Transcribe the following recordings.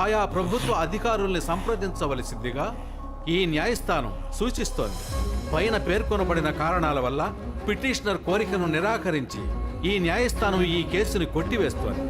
ఆయా ప్రభుత్వ అధికారుల్ని సంప్రదించవలసిందిగా ఈ న్యాయస్థానం సూచిస్తోంది. పైన పేర్కొనబడిన కారణాల వల్ల పిటిషనర్ కోరికను నిరాకరించి ఈ న్యాయస్థానం ఈ కేసుని కొట్టివేస్తోంది.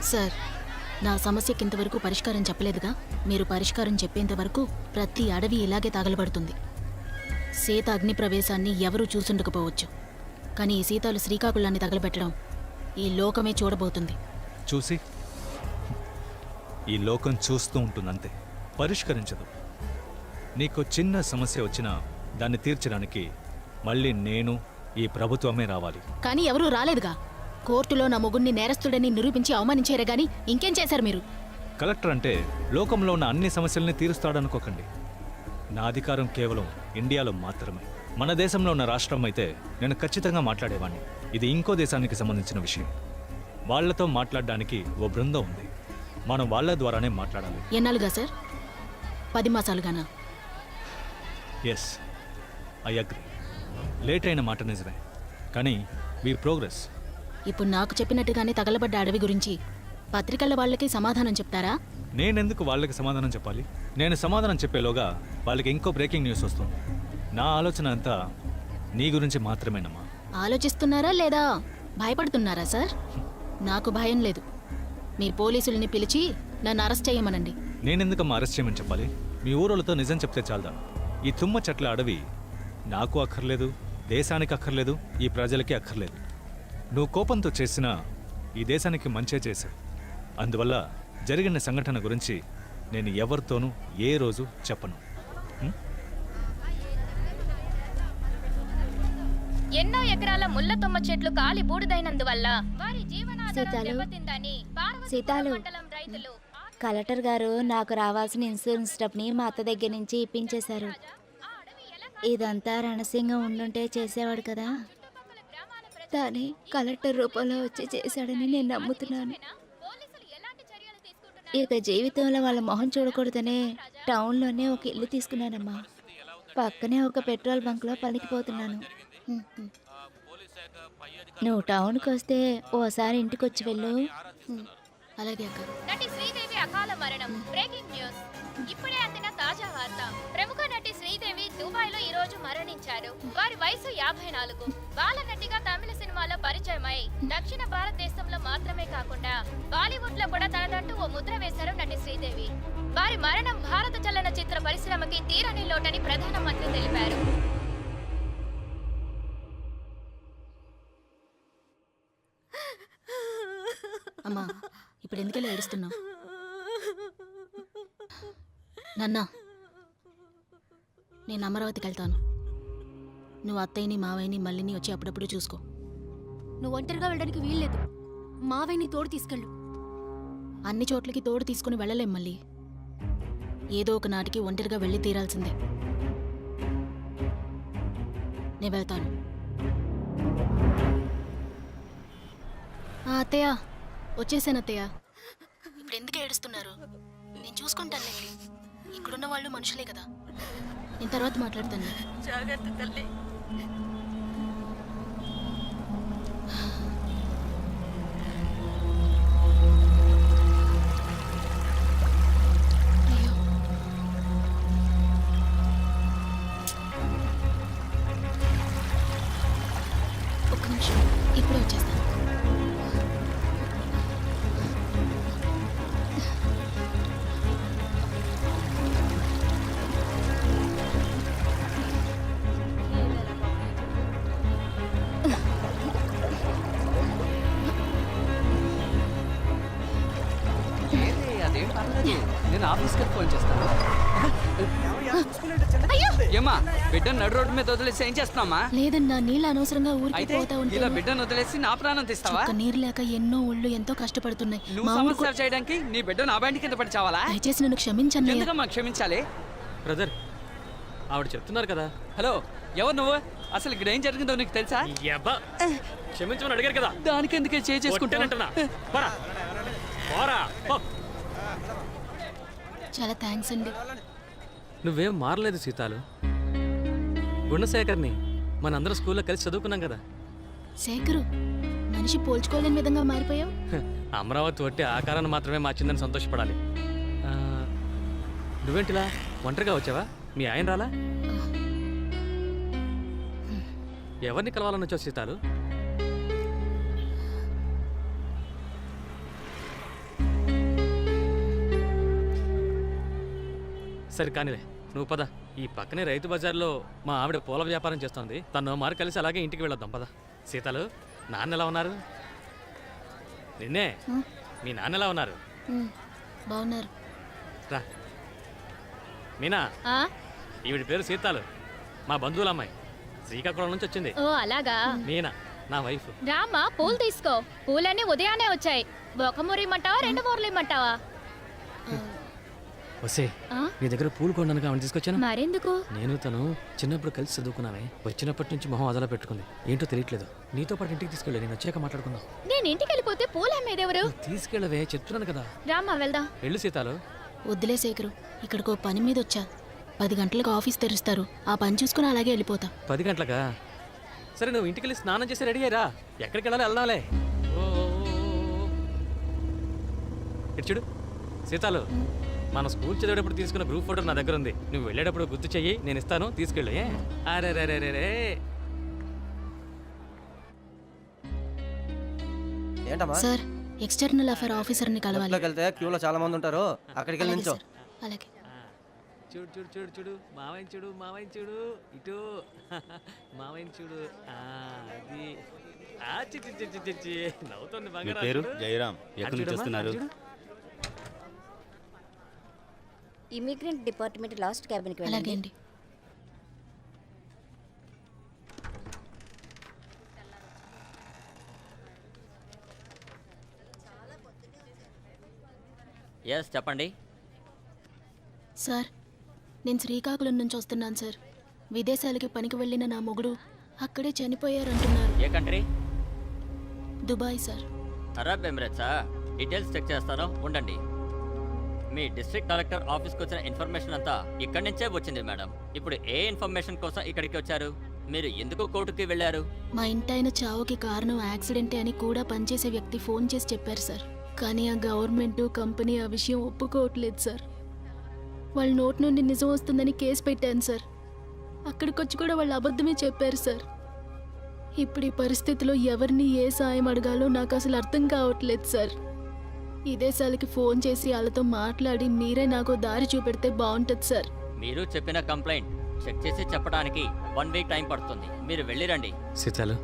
సార్, నా సమస్యకి ఇంతవరకు పరిష్కారం చెప్పలేదుగా. మీరు పరిష్కారం చెప్పేంత వరకు ప్రతి అడవి ఇలాగే తగలబడుతుంది. సీత అగ్ని ప్రవేశాన్ని ఎవరూ చూసుండకపోవచ్చు, కానీ ఈ సీతాలు శ్రీకాకుళాన్ని తగలబెట్టడం ఈ లోకమే చూడబోతుంది. చూసి ఈ లోకం చూస్తూ ఉంటుందంతే, పరిష్కరించదు. నీకు చిన్న సమస్య వచ్చినా దాన్ని తీర్చడానికి మళ్ళీ నేను, ఈ ప్రభుత్వమే రావాలి. కానీ ఎవరూ రాలేదుగా. కోర్టులో నా మొగుణ్ణి నేరస్తుడని నిరూపించి అవమానించారే గాని ఇంకేం చేశారు మీరు? కలెక్టర్ అంటే లోకంలో ఉన్న అన్ని సమస్యల్ని తీరుస్తాడనుకోకండి. నా అధికారం కేవలం ఇండియాలో మాత్రమే. మన దేశంలో ఉన్న రాష్ట్రం అయితే నేను ఖచ్చితంగా మాట్లాడేవాడిని. ఇది ఇంకో దేశానికి సంబంధించిన విషయం. వాళ్లతో మాట్లాడడానికి ఓ బృందం ఉంది. మనం వాళ్ళ ద్వారానే మాట్లాడాలి. ఎన్నాళ్ళుగా సార్? 10 మాసాలుగానా? Yes, I agree. లేట్ అయిన మాట నిజమే, కానీ వీ ప్రోగ్రెస్. ఇప్పుడు నాకు చెప్పినట్టుగానే తగలబడ్డ అడవి గురించి పత్రికల వాళ్ళకి సమాధానం చెప్తారా? నేనెందుకు వాళ్ళకి సమాధానం చెప్పాలి? నేను సమాధానం చెప్పేలోగా వాళ్ళకి ఇంకో బ్రేకింగ్ న్యూస్ వస్తుంది. నా ఆలోచన అంతా నీ గురించి మాత్రమేనమ్మా. ఆలోచిస్తున్నారా లేదా భయపడుతున్నారా సార్? నాకు భయం లేదు. మీ పోలీసుల్ని పిలిచి నన్ను అరెస్ట్ చేయమనండి. నేనెందుకమ్మా అరెస్ట్ చేయమని చెప్పాలి? మీ ఊరోళ్ళతో నిజం చెప్తే చాలదా? ఈ తుమ్మ చెట్ల అడవి నాకు అక్కర్లేదు, దేశానికి అక్కర్లేదు, ఈ ప్రజలకి అక్కర్లేదు. నువ్వు కోపంతో చేసినా ఈ దేశానికి మంచే చేశావు. అందువల్ల జరిగిన సంఘటన గురించి నేను ఎవరితోనూ ఏ రోజు చెప్పను. ఎన్నో ఎకరాల ముళ్ళ తుమ్మ చెట్లు కాలి బూడిదైనందువల్ల వారి జీవనాధారం దెబ్బతిందని సీతాలు, మండలం రైతులు కలెక్టర్ గారు నాకు రావాల్సిన ఇన్సూరెన్స్ డబ్బుని మా అత్త దగ్గర నుంచి ఇప్పించేశారు. ఇదంతా రణసింగం ఉండుంటే చేసేవాడు కదా, కానీ కలెక్టర్ రూపంలో వచ్చి చేశాడని నేను నమ్ముతున్నాను. ఇక జీవితంలో వాళ్ళ మొహం చూడకూడదనే టౌన్లోనే ఒక ఇల్లు తీసుకున్నానమ్మా. పక్కనే ఒక పెట్రోల్ బంక్లో పనికిపోతున్నాను. నువ్వు టౌన్కి వస్తే ఓసారి ఇంటికి వచ్చి వెళ్ళు. అలాగే అక్క. నటి శ్రీదేవి అకాల మరణం. Breaking news. ఇప్పుడే అందిన తాజా వార్త. ప్రముఖ నటి శ్రీదేవి దుబాయ్ లో ఈ రోజు మరణించారు. వారి వయసు 54. బాల నటిగా తమిళ సినిమాలో పరిచయమై దక్షిణ భారతదేశంలో మాత్రమే కాకుండా బాలీవుడ్ లో కూడా తనదంటూ ఓ ముద్ర వేశారు నటి శ్రీదేవి. వారి మరణం భారత చలనచిత్ర పరిశ్రమకి తీరని లోటని ప్రధానమంత్రి తెలిపారు. అమ్మా, ఇప్పుడు ఎందుకెలా ఏడుస్తున్నావు? నాన్న, నేను అమరావతికి వెళ్తాను. నువ్వు అత్తయ్యని మావయ్యని మళ్ళీని వచ్చి అప్పుడప్పుడు చూసుకో. నువ్వు ఒంటరిగా వెళ్ళడానికి వీల్లేదు. మావయ్యని తోడు తీసుకెళ్ళు. అన్ని చోట్లకి తోడు తీసుకుని వెళ్ళలేం మళ్ళీ. ఏదో ఒక నాటికి ఒంటరిగా వెళ్ళి తీరాల్సిందే. నేను వెళ్తాను. అత్తయ్య, వచ్చేసాను అత్తయ్య. ఇప్పుడు ఎందుకు ఏడుస్తున్నారు? నేను చూసుకుంటానులేండి. ఇక్కడున్న వాళ్ళు మనుషులే కదా. నేను తర్వాత మాట్లాడతాను. జాగ్రత్త తల్లి. అయ్యో, ఒక్క నిమిషం, ఇప్పుడే వచ్చేస్తాను. నేను ఆఫీస్కి ఫోన్ చేస్తాను. ఏమా బిడ్డను నడు రోడ్డు మీద వదిలేసి ఏం చేస్తున్నామా? లేదన్నా, నీళ్ళు అనవసరంగా ఊరికి పోతా ఉంటే ఇలా బిడ్డను వదిలేసి నా ప్రాణం తీస్తావా? నీరు లేక ఎన్నో ఊళ్ళు ఎంతో కష్టపడుతున్నాయి. నువ్వు సమస్య చేయడానికి నీ బిడ్డ నా బండి కింద పడి చావాలా? దయచేసి నన్ను క్షమించండి. ఎందుకమ్మా క్షమించాలి? బ్రదర్, ఆవిడ చెప్తున్నారు కదా. హలో, ఎవరు నువ్వు? అసలు ఇక్కడ ఏం జరిగిందో నీకు తెలుసా? యబ్బా, క్షమించమని అడిగారు కదా. దానికి ఎందుకే చేసుకుంటానంటున్నా? కొట్టానంటున్నా. పోరా, పోరా, పో. చాలా థ్యాంక్స్ అండి. నువ్వేం మారలేదు సీతాలు. గుణశేఖర్ని మనందరం స్కూల్లో కలిసి చదువుకున్నాం కదా. శేఖరు, మనిషి పోల్చుకోలేని విధంగా మారిపోయావు. అమరావతి వట్టి ఆకారాన్ని మాత్రమే మార్చిందని సంతోషపడాలి. ఆ, నువ్వేంటిలా ఒంటరిగా వచ్చావా? మీ ఆయన రాలా? ఎవరిని కలవాలని వచ్చావు సీతాలు? సరే కానిలే, నువ్వు పద. ఈ పక్కనే రైతు బజార్లో మా ఆవిడ పూల వ్యాపారం చేస్తోంది. తను మారు కలిసి అలాగే ఇంటికి వెళ్ళొద్దాం పద. సీతాలు, నాన్న ఎలా ఉన్నారు? నిన్నే, మీ నాన్న ఎలా ఉన్నారు? బాగున్నారు. రా మీనా, ఈవిడ పేరు సీతాలు, మా బంధువుల అమ్మాయి. శ్రీకాకుళం నుంచి వచ్చింది. ఓ అలాగా. మీనా నా వైఫ్. రామ్మా, పూలు తీసుకో. పూలన్నీ ఉదయాన్నే వచ్చాయి. ఒక మురి ఇమ్మంటావా, 2 మూరలు ఇమ్మంటావా? వసే, ఆ? నీ దగ్గర పూలు కొనడానికి ఆమెను తీసుకొచ్చాను. మరెందుకు? నేను తను చిన్నప్పుడు కలిసి చదువుకున్నామే. వచ్చినప్పటి నుంచి మొహం అదలా పెట్టుకుంది. ఏంటో తెలియట్లేదు. నీతో పాటు ఇంటికి తీసుకెళ్ళి నేను వచ్చాక మాట్లాడుకుందాం. నేను ఇంటికి వెళ్ళిపోతే పూలు అమ్మేదెవరు? నువ్వు తీసుకెళ్ళవే, చెప్తున్నాను కదా. రామ్మా, వెళ్దాం. వెళ్ళు సీతాలు. వద్దులే శేఖరు, ఇక్కడికి ఓ పని మీద వచ్చా. 10 గంటలకు ఆఫీస్ తెరుస్తారు. ఆ పని చూసుకుని అలాగే వెళ్ళిపోతా. 10 గంటలకా? సరే, నువ్వు ఇంటికి వెళ్ళి స్నానం చేసి రెడీ అయ్యారా. ఎక్కడికి వెళ్ళాలి వెళ్దాంలే. ఇటు చూడు సీతాలు, మన స్కూల్ చదివేటప్పుడు తీసుకున్న గ్రూప్ ఫోటో నా దగ్గర ఉంది. నువ్వు వెళ్ళేటప్పుడు గుర్తు చెయ్యి, నేను ఇస్తాను, తీసుకెళ్ళు. అరే రే రే రే రే. ఏంటమ్మా? సార్, ఎక్స్టర్నల్ అఫైర్ ఆఫీసర్ని కలవాలి. లోపలికి వెళ్తే క్యూలో చాలా మంది ఉంటారు, అక్కడికి వెళ్ళి అలాగే నించో. సార్, అలాగే. చూడు చూడు చూడు చూడు, మావయ్య చూడు, మావయ్య చూడు, ఇటు మావయ్య చూడు. అది చి చి చి చి చి చి. నవ్వుతుంది మీ బంగారం. పేరు? చూడు. జయరాం. ఎక్కడి నుంచి వస్తున్నారు? చూడు. ఇమిగ్రెంట్ డిపార్ట్మెంట్ లాస్ట్ క్యాబిన్కి అలాగే వెళ్ళండి. అండి. ఎస్, చెప్పండి. సార్, నేను శ్రీకాకుళం నుంచి వస్తున్నాను సార్. విదేశాలకి పనికి వెళ్ళిన నా మొగుడు అక్కడే చనిపోయారంటున్నారు. ఏ కంట్రీ? దుబాయ్ సార్. అరబ్ ఎమిరేట్సా? డీటెయిల్స్ చెక్ చేస్తాను, ఉండండి. మీ డిస్ట్రిక్ట్ కలెక్టర్ ఆఫీస్కి వచ్చిన ఇన్ఫర్మేషన్ అంతా ఇక్కడి నుంచే వచ్చింది మేడం. ఇప్పుడు ఏ ఇన్ఫర్మేషన్ కోసం ఇక్కడికి వచ్చారు? మీరు ఎందుకు కోర్టుకి వెళ్ళారు? మా ఇంటాయన చావుకి కారణం యాక్సిడెంటే అని కూడా పనిచేసే వ్యక్తి ఫోన్ చేసి చెప్పారు సార్. కానీ ఆ గవర్నమెంట్ కంపెనీ ఆ విషయం ఒప్పుకోవట్లేదు సార్. వాళ్ళ నోటి నుండి నిజం వస్తుందని కేసు పెట్టాను సార్. అక్కడికి వచ్చి కూడా వాళ్ళు అబద్ధమే చెప్పారు సార్. ఇప్పుడు ఈ పరిస్థితిలో ఎవరిని ఏ సాయం అడగాలో నాకు అసలు అర్థం కావట్లేదు సార్. ఈ దేశాలకి ఫోన్ చేసి వాళ్ళతో మాట్లాడి మీరే నాకు దారి చూపెడితే బాగుంటుంది సార్. మీరు చెప్పిన కంప్లైంట్ చెక్ చేసి చెప్పడానికి 1 వీక్ టైం పడుతుంది. మీరు వెళ్ళిరండి. సీతాలు,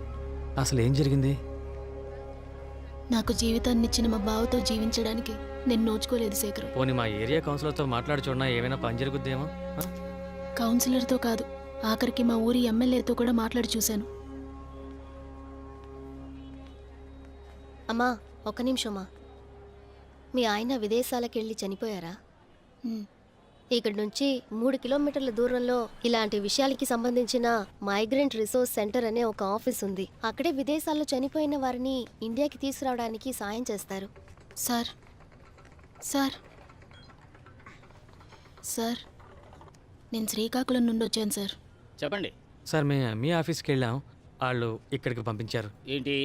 అసలు ఏం జరిగింది? నాకు జీవితాన్ని ఇచ్చిన మా బావతో జీవించడానికి నేను నోచుకోలేదు శేఖర్. పోనీ మా ఏరియా కౌన్సిలర్తో మాట్లాడి చూడనా, ఏమైనా పని జరుగుద్దేమో. కౌన్సిలర్తో కాదు, ఆఖరికి మా ఊరి ఎమ్మెల్యేతో కూడా మాట్లాడి చూశాను. అమ్మా, ఒక్క నిమిషమా. మీ ఆయన విదేశాలకు వెళ్ళి చనిపోయారా? ఉమ్, ఇక్కడ నుంచి 3 కిలోమీటర్ల దూరంలో ఇలాంటి విషయాలకి సంబంధించిన మైగ్రెంట్ రిసోర్స్ సెంటర్ అనే ఒక ఆఫీస్ ఉంది. అక్కడే విదేశాల్లో చనిపోయిన వారిని ఇండియాకి తీసుకురావడానికి సాయం చేస్తారు. సార్ సార్ సార్, నేను శ్రీకాకుళం నుండి వచ్చాను సార్. చెప్పండి సార్, మేము మీ ఆఫీస్కి వెళ్ళాం. వాళ్ళు ఇక్కడికి పంపించారు. ఏంటి,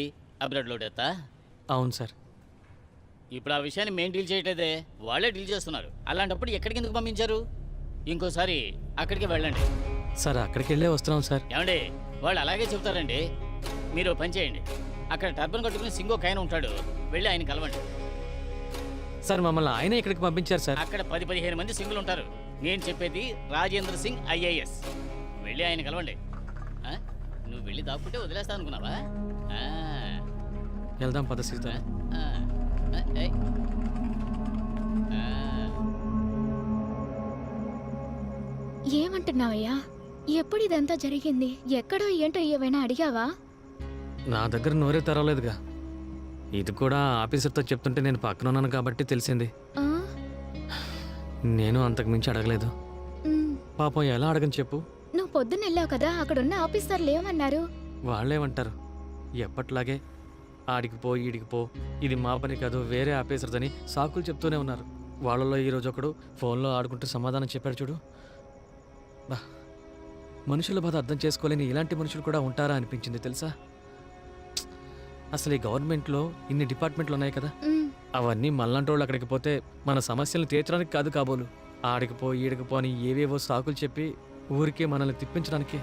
అబ్రాడ్ లోడ్ ఎత్తా? అవును సార్. ఇప్పుడు ఆ విషయాన్ని మేము డీల్ చేయట్లేదే, వాళ్ళే డీల్ చేస్తున్నారు. అలాంటప్పుడు ఎక్కడికి ఎందుకు పంపించారు? ఇంకోసారి అక్కడికి వెళ్ళండి. సార్, అక్కడికి వెళ్ళే వస్తున్నాం సార్. ఏమండి, వాళ్ళు అలాగే చెప్తారండి. మీరు పని చేయండి, అక్కడ టర్బన్ కట్టుకుని సింగో కైన ఉంటాడు, వెళ్ళి ఆయన కలవండి. సార్, మమ్మల్ని ఆయన ఇక్కడికి పంపించారు సార్. అక్కడ 10-15 మంది సింగులు ఉంటారు. నేను చెప్పేది రాజేంద్ర సింగ్ IAS. వెళ్ళి ఆయన కలవండి. ఆ? నువ్వు వెళ్ళి దాక్కుంటే వదిలేస్తా అనుకున్నావా? వెళ్దాం పద సీత. ఏయ్. ఏమంటున్నావయ్యా? ఎప్పుడు ఇదంతా జరిగింది? ఎక్కడో ఏంటో ఏమైనా అడిగావా? నా దగ్గర నోరే తెరవలేదుగా. ఇది కూడా ఆఫీసర్తో చెప్తుంటే నేను పక్కన ఉన్నాను కాబట్టి తెలిసింది. ఆ? నేను అంతకు మించి అడగలేదు. పాపం ఎలా అడగని చెప్పు. నువ్వు పొద్దున్న వెళ్ళావు కదా, అక్కడున్న ఆఫీసర్లు ఏమన్నారు? వాళ్ళేమంటారు, ఎప్పట్లాగే ఆడికి పో ఈడికి పో, ఇది మా పని కాదు వేరే ఆఫీసర్స్ అని సాకులు చెప్తూనే ఉన్నారు. వాళ్ళలో ఈరోజు ఒకడు ఫోన్లో ఆడుకుంటూ సమాధానం చెప్పాడు చూడు. బా, మనుషుల బాధ అర్థం చేసుకోలేని ఇలాంటి మనుషులు కూడా ఉంటారా అనిపించింది తెలుసా. అసలు ఈ గవర్నమెంట్లో ఇన్ని డిపార్ట్మెంట్లు ఉన్నాయి కదా, అవన్నీ మళ్ళంటి వాళ్ళు అక్కడికి పోతే మన సమస్యలను తీర్చడానికి కాదు కాబోలు, ఆడికి పో ఈడికి పో అని ఏవేవో సాకులు చెప్పి ఊరికే మనల్ని తిప్పించడానికి